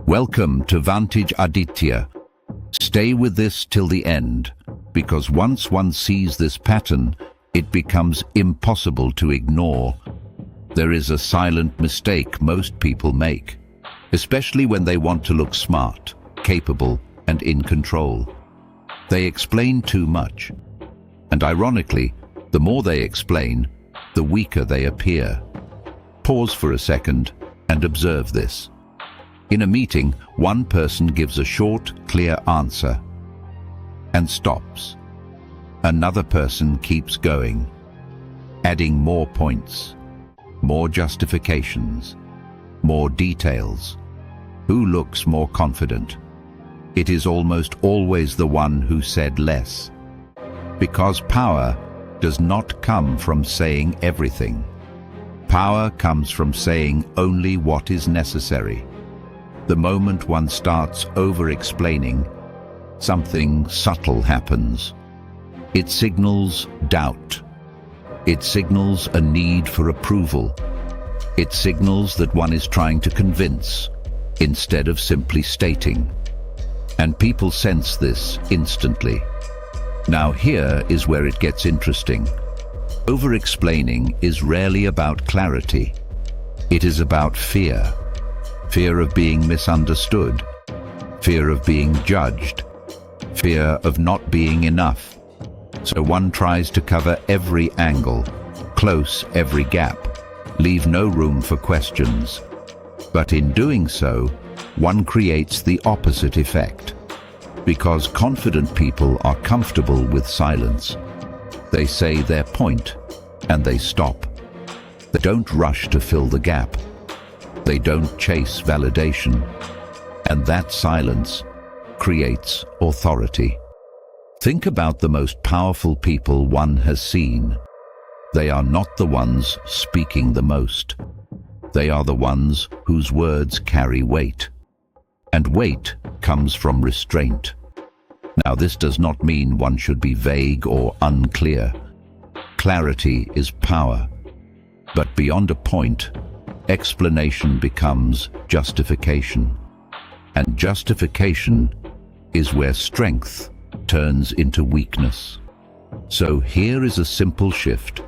Welcome to Vantage, Aditya. Stay with this till the end, because once one sees this pattern, it becomes impossible to ignore. There is a silent mistake most people make, especially when they want to look smart, capable, and in control. They explain too much. And ironically, the more they explain, the weaker they appear. Pause for a second and observe this. In a meeting, one person gives a short, clear answer and stops. Another person keeps going, adding more points, more justifications, more details. Who looks more confident? It is almost always the one who said less. Because power does not come from saying everything. Power comes from saying only what is necessary. The moment one starts over-explaining, something subtle happens. It signals doubt. It signals a need for approval. It signals that one is trying to convince, instead of simply stating. And people sense this instantly. Now here is where it gets interesting. Over-explaining is rarely about clarity. It is about fear. Fear of being misunderstood. Fear of being judged. Fear of not being enough. So one tries to cover every angle, close every gap, leave no room for questions. But in doing so, one creates the opposite effect. Because confident people are comfortable with silence. They say their point, and they stop. They don't rush to fill the gap. They don't chase validation. And that silence creates authority. Think about the most powerful people one has seen. They are not the ones speaking the most. They are the ones whose words carry weight. And weight comes from restraint. Now, this does not mean one should be vague or unclear. Clarity is power. But beyond a point, explanation becomes justification. And justification is where strength turns into weakness. So here is a simple shift.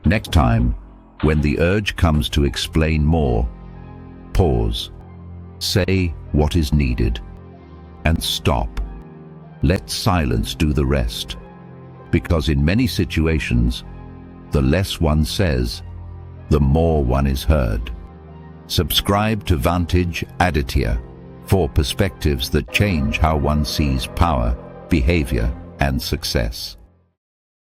Next time, when the urge comes to explain more, pause. Say what is needed. And stop. Let silence do the rest. Because in many situations, the less one says, the more one is heard. Subscribe to Vantage, Aditya, for perspectives that change how one sees power, behavior, and success.